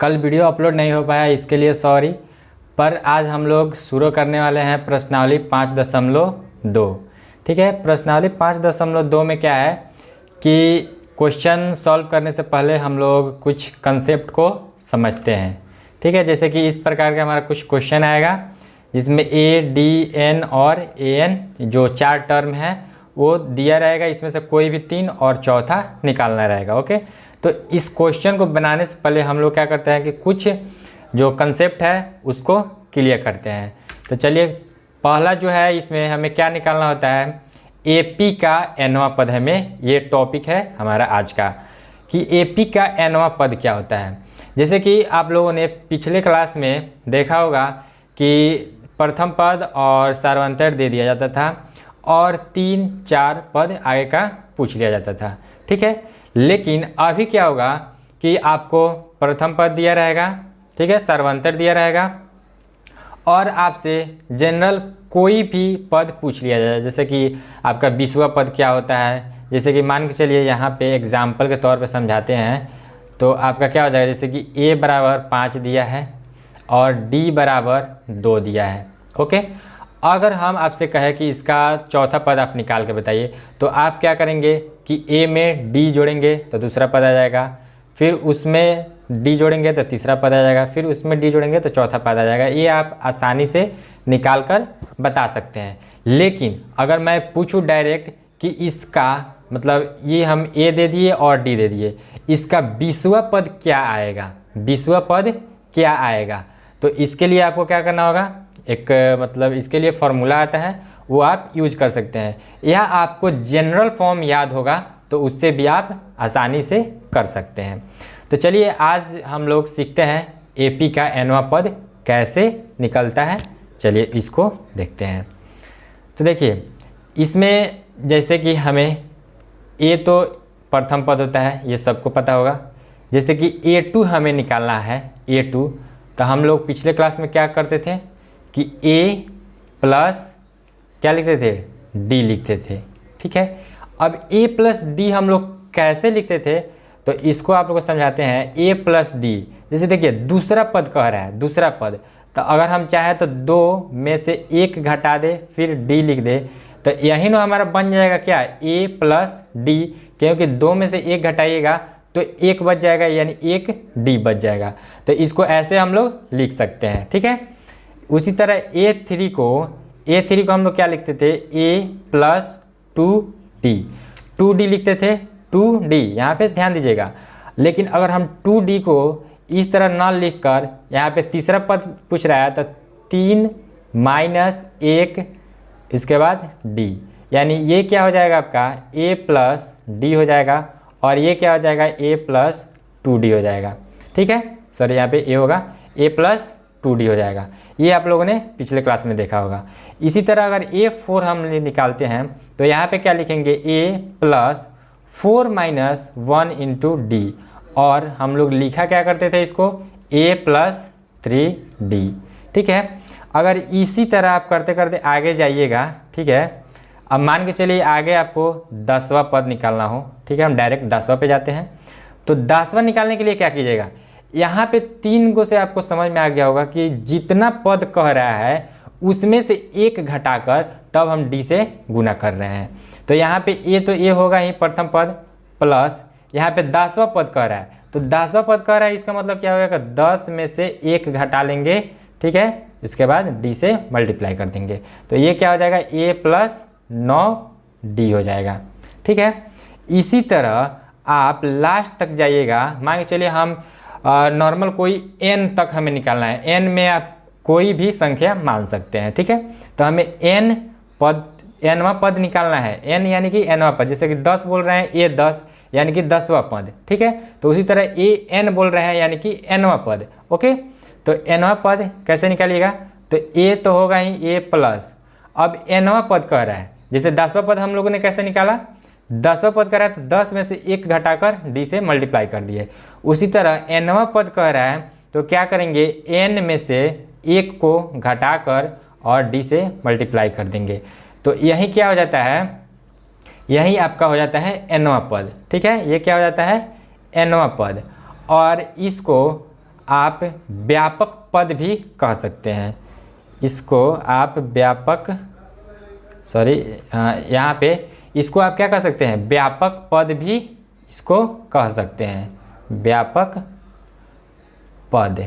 कल video upload नहीं हो पाया, इसके लिए सॉरी। पर आज हम लोग शुरू करने वाले हैं प्रश्नावली 5.2। ठीक है, प्रश्नावली 5.2 में क्या है कि क्वेश्चन सॉल्व करने से पहले हम लोग कुछ कंसेप्ट को समझते हैं। ठीक है, जैसे कि इस प्रकार का हमारा कुछ क्वेश्चन आएगा जिसमें ए, डी, एन और ए एन जो 4 टर्म है वो दिया रहेगा। इसमें से कोई भी 3 और चौथा निकालना रहेगा। ओके, तो इस क्वेश्चन को बनाने से पहले हम लोग क्या करते हैं कि कुछ जो कंसेप्ट है उसको क्लियर करते हैं। तो चलिए, पहला जो है इसमें हमें क्या निकालना होता है, एपी का एनवां पद। हमें ये टॉपिक है हमारा आज का कि एपी का एनवां पद क्या होता है। जैसे कि आप लोगों ने पिछले क्लास में देखा होगा कि प्रथम पद और सार्वंतर दे दिया जाता था और 3-4 पद आगे का पूछ लिया जाता था। ठीक है, लेकिन अभी क्या होगा कि आपको प्रथम पद दिया रहेगा, ठीक है, सार्वंतर दिया रहेगा और आपसे जनरल कोई भी पद पूछ लिया जाए। जैसे कि आपका 20वां पद क्या होता है, जैसे कि मान के चलिए यहाँ पे एग्जाम्पल के तौर पे समझाते हैं। तो आपका क्या हो जाएगा, जैसे कि a बराबर 5 दिया है और d बराबर 2 दिया है। ओके, अगर हम आपसे कहें कि इसका चौथा पद आप निकाल के बताइए, तो आप क्या करेंगे कि a में d जोड़ेंगे तो दूसरा पद आ जाएगा, फिर उसमें d जोड़ेंगे तो तीसरा पद आ जाएगा, फिर उसमें d जोड़ेंगे तो चौथा पद आ जाएगा। ये आप आसानी से निकाल कर बता सकते हैं। लेकिन अगर मैं पूछूं डायरेक्ट कि इसका मतलब ये हम a दे दिए और d दे दिए, इसका 20वां पद क्या आएगा, 20वां पद क्या आएगा, तो इसके लिए आपको क्या करना होगा, एक मतलब इसके लिए फॉर्मूला आता है वो आप यूज कर सकते हैं। यह आपको जनरल फॉर्म याद होगा तो उससे भी आप आसानी से कर सकते हैं। तो चलिए आज हम लोग सीखते हैं एपी का एनवां पद कैसे निकलता है। चलिए इसको देखते हैं। तो देखिए, इसमें जैसे कि हमें ए तो प्रथम पद होता है, ये सबको पता होगा। जैसे कि A2 हमें निकालना है, A2, तो हम लोग पिछले क्लास में क्या करते थे कि A प्लस क्या लिखते थे, D लिखते थे। ठीक है, अब A प्लस D हम लोग कैसे लिखते थे, तो इसको आप लोग को समझाते हैं। A प्लस D, जैसे देखिए दूसरा पद कह रहा है, दूसरा पद, तो अगर हम चाहें तो 2 में से 1 घटा दे फिर D लिख दे, तो यही ना हमारा बन जाएगा क्या, A प्लस D, क्योंकि 2 में से 1 घटाइएगा तो 1 बच जाएगा, यानी 1 D बच जाएगा। तो इसको ऐसे हम लोग लिख सकते हैं। ठीक है, उसी तरह A3 को हम लोग क्या लिखते थे, A प्लस 2D, 2D लिखते थे, 2D, यहाँ पे ध्यान दीजिएगा। लेकिन अगर हम 2D को इस तरह ना लिख कर यहाँ पे तीसरा पद पूछ रहा है तो 3 माइनस 1 इसके बाद D, यानी ये क्या हो जाएगा आपका A प्लस D हो जाएगा और ये क्या हो जाएगा A प्लस 2D हो जाएगा। ठीक है, सॉरी यहाँ पे A होगा, A प्लस 2D हो जाएगा। ये आप लोगों ने पिछले क्लास में देखा होगा। इसी तरह अगर A4 हम निकालते हैं तो यहाँ पे क्या लिखेंगे, A plus 4 minus 1 into D, और हम लोग लिखा क्या करते थे इसको, A प्लस 3D। ठीक है, अगर इसी तरह आप करते करते आगे जाइएगा, ठीक है, अब मान के चलिए आगे आपको 10वां पद निकालना हो। ठीक है, हम डायरेक्ट 10वां पे जाते हैं। तो 10वां निकालने के लिए क्या कीजिएगा, यहाँ पे 3 गो से आपको समझ में आ गया होगा कि जितना पद कह रहा है उसमें से 1 घटाकर तब हम D से गुना कर रहे हैं। तो यहाँ पे A तो A होगा ही प्रथम पद, प्लस यहाँ पे 10वां पद कह रहा है, तो 10वां पद कह रहा है, इसका मतलब क्या होगा, 10 में से 1 घटा लेंगे। ठीक है, इसके बाद D से मल्टीप्लाई कर देंगे, तो ये क्या हो जाएगा, A प्लस 9D हो जाएगा। ठीक है, इसी तरह आप लास्ट तक जाइएगा। मान के चलिए हम नॉर्मल कोई n तक हमें निकालना है, n में आप कोई भी संख्या मान सकते हैं। ठीक है, तो हमें nवां पद निकालना है, n यानी कि nवां पद। जैसे कि 10 बोल रहे हैं, A 10 यानी कि 10वां पद। ठीक है, तो उसी तरह n बोल रहे हैं यानी कि nवां पद। ओके, तो nवां पद कैसे निकालिएगा, तो A तो होगा ही A प्लस, अब nवां पद कह रहा है, जैसे 10वां पद हम लोगों ने कैसे निकाला, 10वां पद कह रहा है तो 10 में से 1 घटाकर D से मल्टीप्लाई कर दिए। उसी तरह nवां पद कह रहा है तो क्या करेंगे, n में से 1 को घटाकर और D से मल्टीप्लाई कर देंगे। तो यही क्या हो जाता है, यही आपका हो जाता है nवां पद। ठीक है, ये क्या हो जाता है, nवां पद। और इसको आप व्यापक पद भी कह सकते हैं। इसको आप व्यापक, सॉरी यहाँ पे इसको आप क्या कह सकते हैं, व्यापक पद भी इसको कह सकते हैं, व्यापक पद।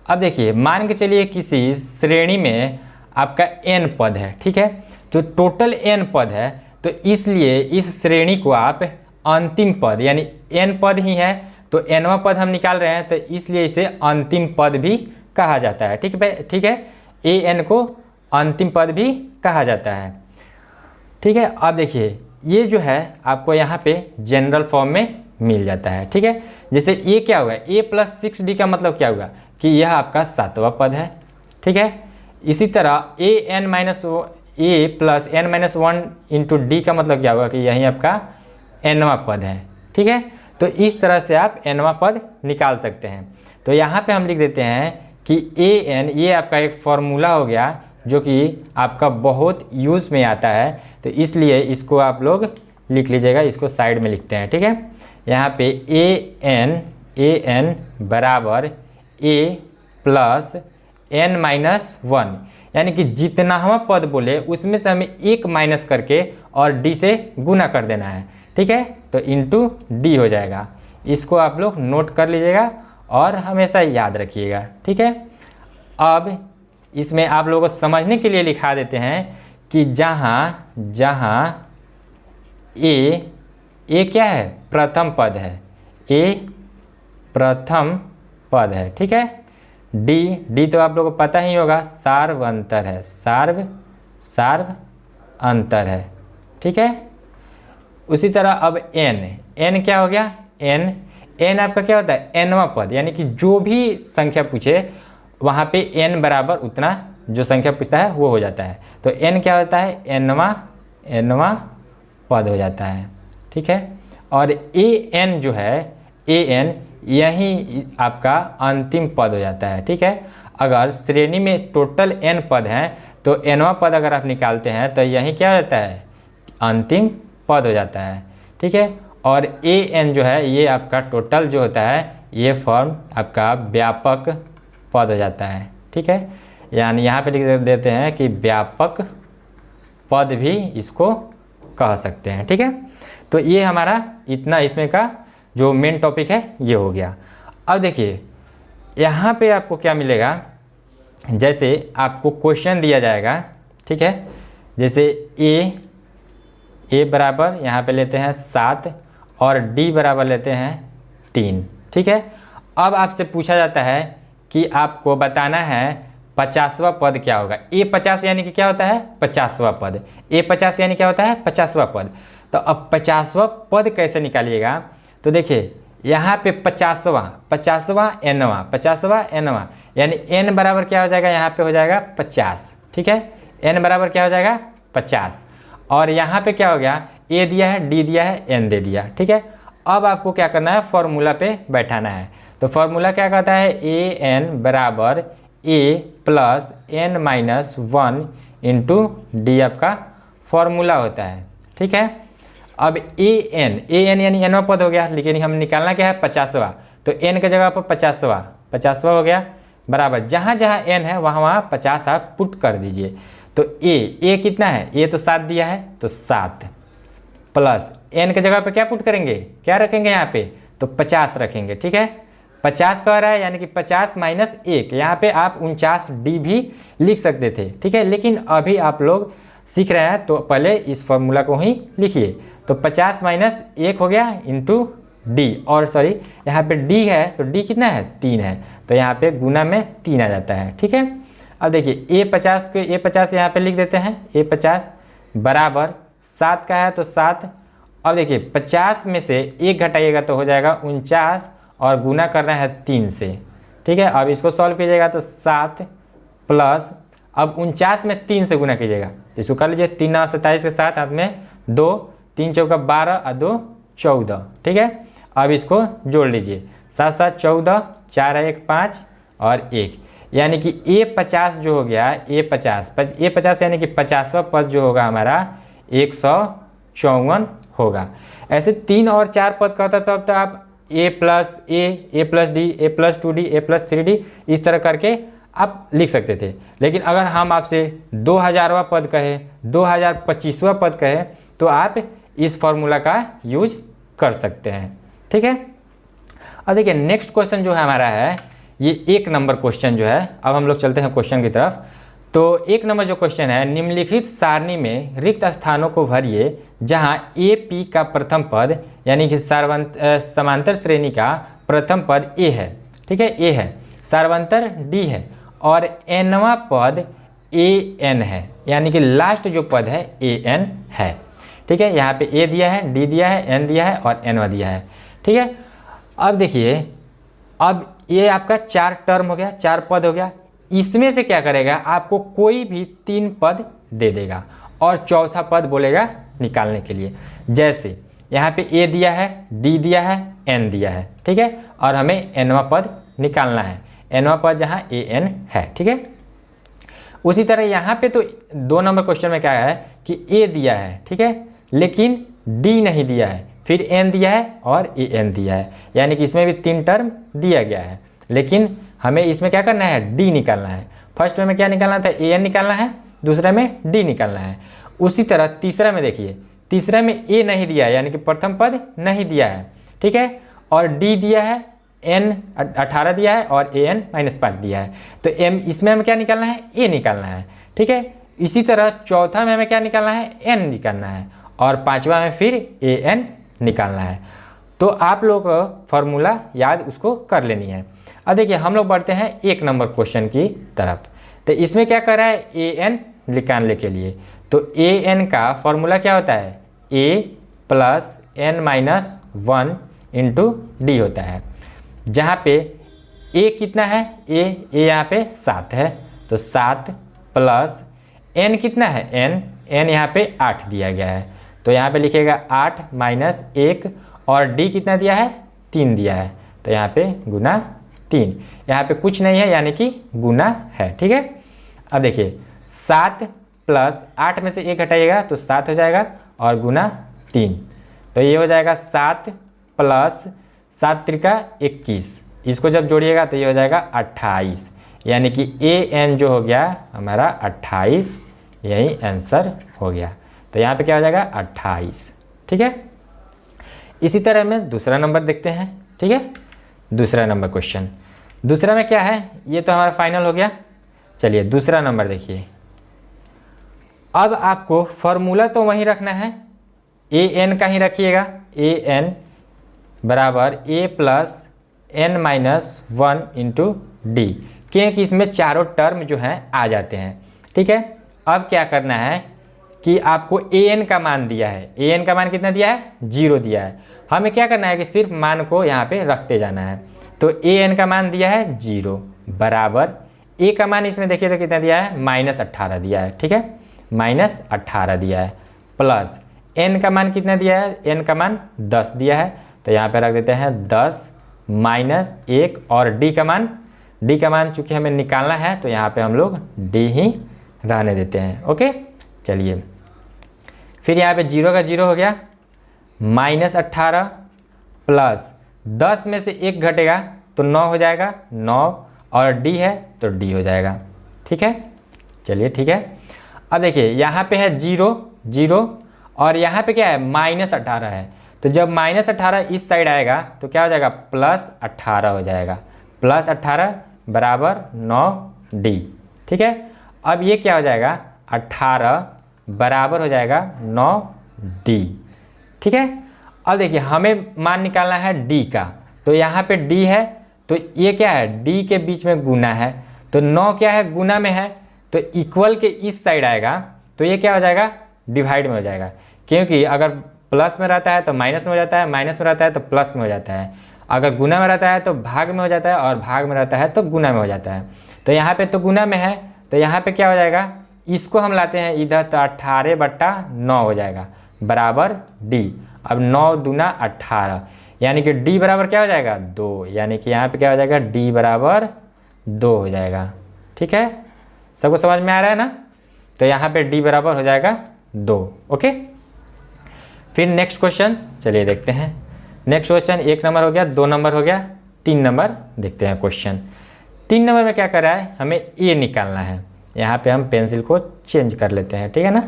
अब देखिए मान के चलिए किसी श्रेणी में आपका n पद है, ठीक है, तो टोटल n पद है, तो इसलिए इस श्रेणी को आप अंतिम पद, यानी n पद ही है तो nवां पद हम निकाल रहे हैं, तो इसलिए इसे अंतिम पद भी कहा जाता है। ठीक है, an को अंतिम पद भी कहा जाता है। ठीक है, अब देखिए ये जो है आपको यहाँ पे जनरल फॉर्म में मिल जाता है। ठीक है, जैसे ये क्या होगा, a + 6d का मतलब क्या होगा कि यह आपका 7वां पद है। ठीक है, इसी तरह a + n-1 इंटू d का मतलब क्या होगा कि यही आपका nवां पद है। ठीक है, तो इस तरह से आप nवां पद निकाल सकते हैं। तो यहाँ पे हम लिख देते हैं कि an ये आपका एक फॉर्मूला हो गया जो कि आपका बहुत यूज़ में आता है, तो इसलिए इसको आप लोग लिख लीजिएगा, इसको साइड में लिखते हैं। ठीक है, यहाँ पे an बराबर a + n-1, यानी कि जितनावां पद बोले उसमें से हमें एक माइनस करके और d से गुना कर देना है। ठीक है, तो इंटू d हो जाएगा। इसको आप लोग नोट कर लीजिएगा और हमेशा याद रखिएगा। ठीक है, अब इसमें आप लोगों को समझने के लिए लिखा देते हैं कि जहाँ ए क्या है, प्रथम पद है, ए प्रथम पद है। ठीक है, डी तो आप लोगों को पता ही होगा, सार्व अंतर है, सार्व अंतर है। ठीक है, उसी तरह अब एन क्या हो गया, एन आपका क्या होता है, nवां पद, यानी कि जो भी संख्या पूछे वहाँ पे n बराबर उतना जो संख्या पूछता है वो हो जाता है, तो n क्या होता है, nवां पद हो जाता है। ठीक है, और an जो है, an यही आपका अंतिम पद हो जाता है। ठीक है, अगर श्रेणी में टोटल n पद हैं तो nवां पद अगर आप निकालते हैं तो यही क्या हो जाता है, अंतिम पद हो जाता है। ठीक है, और an जो है ये आपका टोटल जो होता है ये फॉर्म आपका व्यापक पद हो जाता है। ठीक है, यानी यहाँ पे लिख देते हैं कि व्यापक पद भी इसको कह सकते हैं। ठीक है, तो ये हमारा इतना इसमें का जो मेन टॉपिक है ये हो गया। अब देखिए यहाँ पे आपको क्या मिलेगा, जैसे आपको क्वेश्चन दिया जाएगा। ठीक है, जैसे ए बराबर यहाँ पे लेते हैं 7 और डी बराबर लेते हैं 3। ठीक है, अब आपसे पूछा जाता है कि आपको बताना है 50वां पद क्या होगा। A50 यानी कि क्या होता है, 50वां पद। A50 यानी क्या होता है, 50वां पद। तो अब 50वां पद कैसे निकालिएगा, तो देखिए यहाँ पे 50वां nवां, यानी n बराबर क्या हो जाएगा, यहाँ पे हो जाएगा 50। ठीक है, n बराबर क्या हो जाएगा 50, और यहाँ पे क्या हो गया, a दिया है, d दिया है, n दे दिया। ठीक है, अब आपको क्या करना है, फॉर्मूला पे बैठाना है। तो फॉर्मूला क्या कहता है, an बराबर a + n-1 इंटू डी आपका फॉर्मूला होता है। ठीक है, अब an यानी nवां पद हो गया, लेकिन हम निकालना क्या है 50वां, तो n के जगह पर 50वां हो गया, बराबर जहाँ जहाँ n है वहाँ 50 आप पुट कर दीजिए। तो a कितना है, a तो 7 दिया है, तो 7 प्लस n के जगह पर क्या पुट करेंगे, क्या रखेंगे यहाँ पे, तो 50 रखेंगे। ठीक है, 50 कह रहा है यानी कि 50 - 1, यहाँ पे आप 49d भी लिख सकते थे। ठीक है, लेकिन अभी आप लोग सीख रहे हैं तो पहले इस फॉर्मूला को ही लिखिए। तो 50 - 1 हो गया इंटू डी, और सॉरी यहाँ पे d है तो d कितना है, 3 है, तो यहाँ पे गुना में 3 आ जाता है। ठीक है, अब देखिए A50 को A50 यहाँ पे लिख देते हैं, A50 बराबर 7 का है तो 7। अब देखिए 50 में से 1 घटाइएगा तो हो जाएगा 49, और गुना करना है 3 से। ठीक है, अब इसको सॉल्व कीजिएगा तो 7 प्लस, अब 49 में 3 से गुना कीजिएगा तो इसको कर लीजिए, 3 9 27 के साथ हाथ में 2, 3 चौका 12 और 2 14। ठीक है, अब इसको जोड़ लीजिए, 7 7 14, 4 1 5 और 1, यानी कि A50 जो हो गया, A50 यानी कि 50वां पद जो होगा हमारा 154 होगा। ऐसे 3 और 4 पद कहता तो अब तो आप ए प्लस ए प्लस डी, ए प्लस 2d, ए प्लस 3d, इस तरह करके आप लिख सकते थे। लेकिन अगर हम आपसे 2000वां पद कहे, 2025वां पद कहे, तो आप इस फॉर्मूला का यूज कर सकते हैं। ठीक है। अब देखिए नेक्स्ट क्वेश्चन जो है हमारा है, ये 1 नंबर क्वेश्चन जो है। अब हम लोग चलते हैं क्वेश्चन की तरफ। तो 1 नंबर जो क्वेश्चन है, निम्नलिखित सारणी में रिक्त स्थानों को भरिए जहां ए पी का प्रथम पद यानी कि समांतर श्रेणी का प्रथम पद ए है। ठीक है, ए है, सार्वंतर डी है और एनवां पद ए एन है, यानी कि लास्ट जो पद है ए एन है। ठीक है, यहाँ पे ए दिया है, डी दिया है, एन दिया है और एनवा दिया है। ठीक है। अब देखिए, अब ये आपका 4 टर्म हो गया, 4 पद हो गया। इसमें से क्या करेगा, आपको कोई भी 3 पद दे देगा और चौथा पद बोलेगा निकालने के लिए। जैसे यहाँ पे ए दिया है, डी दिया है, एन दिया है। ठीक है, और हमें एनवा पद निकालना है, एनवा पद जहाँ ए एन है। ठीक है। उसी तरह यहाँ पे तो 2 नंबर क्वेश्चन में क्या है कि ए दिया है, ठीक है, लेकिन डी नहीं दिया है, फिर एन दिया है और ए एन दिया है, यानी कि इसमें भी 3 टर्म दिया गया है। लेकिन हमें इसमें क्या करना है, डी निकालना है। फर्स्ट में क्या निकालना था, ए एन निकालना है, दूसरा में डी निकालना है। उसी तरह तीसरा में देखिए, तीसरा में ए नहीं दिया है, यानी कि प्रथम पद नहीं दिया है। ठीक है, और डी दिया है, एन 18 दिया है और ए एन -5 दिया है। तो एम इसमें हमें क्या निकालना है, ए निकालना है। ठीक है। इसी तरह चौथा में हमें क्या निकालना है, एन निकालना है और पांचवा में फिर ए एन निकालना है। तो आप लोग फॉर्मूला याद उसको कर लेनी है। अब देखिए हम लोग बढ़ते हैं 1 नंबर क्वेश्चन की तरफ। तो इसमें क्या कर रहा है, ए एन निकालने के लिए। तो ए एन का फॉर्मूला क्या होता है, ए प्लस एन -1 इंटू डी होता है। जहाँ पे ए कितना है, ए यहाँ पे 7 है, तो 7 प्लस एन कितना है, एन यहाँ पे 8 दिया गया है, तो यहाँ पे लिखिएगा 8 - 1 और डी कितना दिया है, 3 दिया है, तो यहाँ पे गुना 3। यहाँ पे कुछ नहीं है, यानी कि गुना है। ठीक है। अब देखिए 7 प्लस 8 में से 1 हटाइएगा तो 7 हो जाएगा और गुना 3, तो ये हो जाएगा 7 प्लस 7 त्रिका 21, इसको जब जोड़िएगा तो ये हो जाएगा 28, यानी कि ए एन जो हो गया हमारा 28, यही आंसर हो गया। तो यहाँ पे क्या हो जाएगा 28। ठीक है। इसी तरह में दूसरा नंबर देखते हैं। ठीक है, दूसरा नंबर क्वेश्चन, दूसरा में क्या है, ये तो हमारा फाइनल हो गया। चलिए दूसरा नंबर देखिए। अब आपको फॉर्मूला तो वहीं रखना है, ए एन का ही रखिएगा, ए एन बराबर a plus N -1 into D, क्योंकि इसमें चारों टर्म जो हैं आ जाते हैं। ठीक है। अब क्या करना है कि आपको ए एन का मान दिया है, ए एन का मान कितना दिया है, 0 दिया है। हमें क्या करना है कि सिर्फ मान को यहाँ पे रखते जाना है। तो ए एन का मान दिया है 0 बराबर ए का मान इसमें देखिए तो कितना दिया है, -18 दिया है। ठीक है, -18 दिया है, प्लस एन का मान कितना दिया है, एन का मान 10 दिया है, तो यहाँ पे रख देते हैं 10 - 1 और डी का मान चूँकि हमें निकालना है तो यहाँ पे हम लोग डी ही रहने देते हैं। ओके, चलिए फिर यहाँ पे 0 का 0 हो गया, -18 प्लस 10 में से 1 घटेगा तो 9 हो जाएगा, 9 और डी है तो डी हो जाएगा। ठीक है, चलिए ठीक है। अब देखिए यहाँ पे है 0 और यहाँ पे क्या है, -18 है, तो जब -18 इस साइड आएगा तो क्या हो जाएगा, +18 हो जाएगा, +18 बराबर 9D। ठीक है, अब ये क्या हो जाएगा, 18 बराबर हो जाएगा 9D। ठीक है, अब देखिए हमें मान निकालना है D का, तो यहाँ पे D है तो ये क्या है, D के बीच में गुना है, तो 9 क्या है, गुना में है, तो इक्वल के इस साइड आएगा तो ये क्या हो जाएगा, डिवाइड में हो जाएगा, क्योंकि अगर प्लस में रहता है तो माइनस में हो जाता है, माइनस में रहता है तो प्लस में हो जाता है, अगर गुना में रहता है तो भाग में हो जाता है और भाग में रहता है तो गुना में हो जाता है। तो यहाँ पे तो गुना में है तो यहाँ पे क्या हो जाएगा, इसको हम लाते हैं इधर तो 18/9 हो जाएगा बराबर D। अब 9 दूना 18 यानी कि D बराबर क्या हो जाएगा, 2, यानी कि यहाँ पे क्या हो जाएगा, D बराबर 2 हो जाएगा। ठीक है, सबको समझ में आ रहा है ना, तो यहाँ पे D बराबर हो जाएगा 2। ओके, फिर नेक्स्ट क्वेश्चन चलिए देखते हैं। नेक्स्ट क्वेश्चन 1 नंबर हो गया, 2 नंबर हो गया, 3 नंबर देखते हैं क्वेश्चन। 3 नंबर में क्या कर रहा है, हमें ए निकालना है। यहाँ पे हम पेंसिल को चेंज कर लेते हैं, ठीक है ना।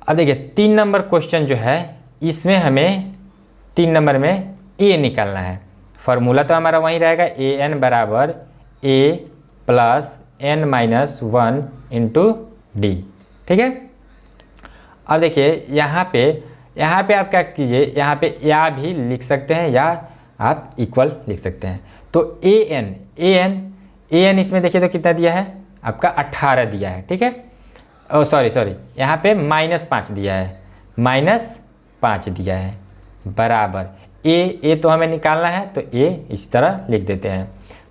अब देखिए 3 नंबर क्वेश्चन जो है इसमें हमें 3 नंबर में ए निकालना है। फार्मूला तो हमारा वहीं रहेगा, ए एन बराबर a plus n minus 1 into d, ठीक है। अब देखिए यहाँ पे आप क्या कीजिए, यहाँ पे या भी लिख सकते हैं या आप इक्वल लिख सकते हैं। तो ए एन इसमें देखिए तो कितना दिया है आपका 18 दिया है, ठीक है। ओ सॉरी यहाँ पे -5 दिया है, -5 दिया है बराबर ए तो हमें निकालना है तो ए इस तरह लिख देते हैं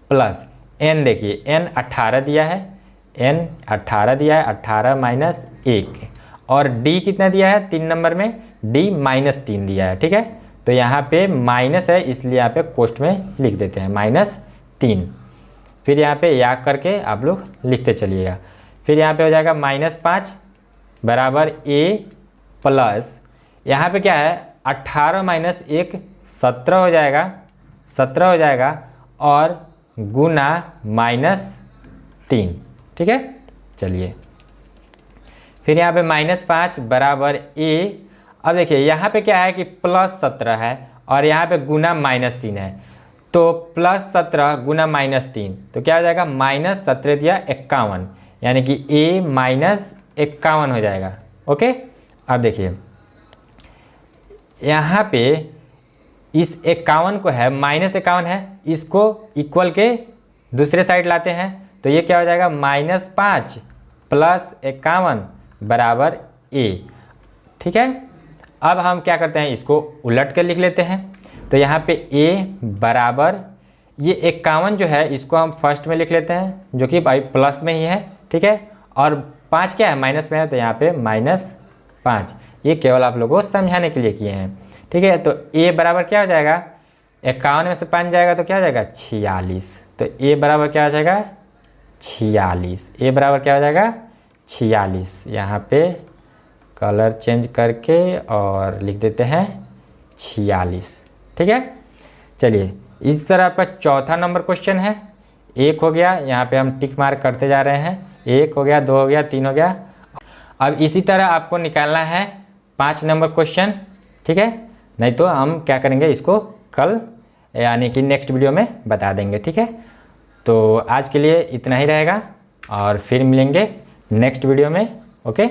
प्लस एन, देखिए एन 18 दिया है, एन 18 दिया है, 18 माइनस 1 और डी कितना दिया है 3 नंबर में, डी -3 दिया है, ठीक है। तो यहाँ पे माइनस है इसलिए यहाँ पे कोष्ठ में लिख देते हैं -3। फिर यहाँ पे या करके आप लोग लिखते चलिएगा। फिर यहाँ पे हो जाएगा -5 बराबर ए प्लस यहाँ पे क्या है 18 माइनस 1 17 हो जाएगा और गुना -3, ठीक है। चलिए फिर यहाँ पे -5 बराबर ए। अब देखिए यहाँ पे क्या है कि +17 है और यहाँ पे गुना -3 है, तो +17 गुना -3 तो क्या हो जाएगा -17 दिया 51, यानी कि a -51 हो जाएगा। ओके, अब देखिए यहाँ पे इस 51 को है -51 है, इसको इक्वल के दूसरे साइड लाते हैं तो ये क्या हो जाएगा -5 + 51 बराबर a, ठीक है। अब हम क्या करते हैं इसको उलट कर लिख लेते हैं। तो यहाँ पे a बराबर ये 51 जो है इसको हम फर्स्ट में लिख लेते हैं जो कि भाई प्लस में ही है, ठीक है। और 5 क्या है माइनस में है तो यहाँ पे -5, ये केवल आप लोगों को समझाने के लिए किए हैं, ठीक है। तो a बराबर क्या हो जाएगा 51 में से 5 जाएगा तो क्या हो जाएगा 46, तो a बराबर क्या हो जाएगा 46, a बराबर क्या हो जाएगा 46। यहाँ पे कलर चेंज करके और लिख देते हैं 46, ठीक है। चलिए इस तरह आपका चौथा नंबर क्वेश्चन है। 1 हो गया, यहाँ पे हम टिक मार्क करते जा रहे हैं, 1 हो गया, 2 हो गया, 3 हो गया। अब इसी तरह आपको निकालना है 5 नंबर क्वेश्चन, ठीक है। नहीं तो हम क्या करेंगे इसको कल यानी कि नेक्स्ट वीडियो में बता देंगे, ठीक है। तो आज के लिए इतना ही रहेगा और फिर मिलेंगे नेक्स्ट वीडियो में। ओके।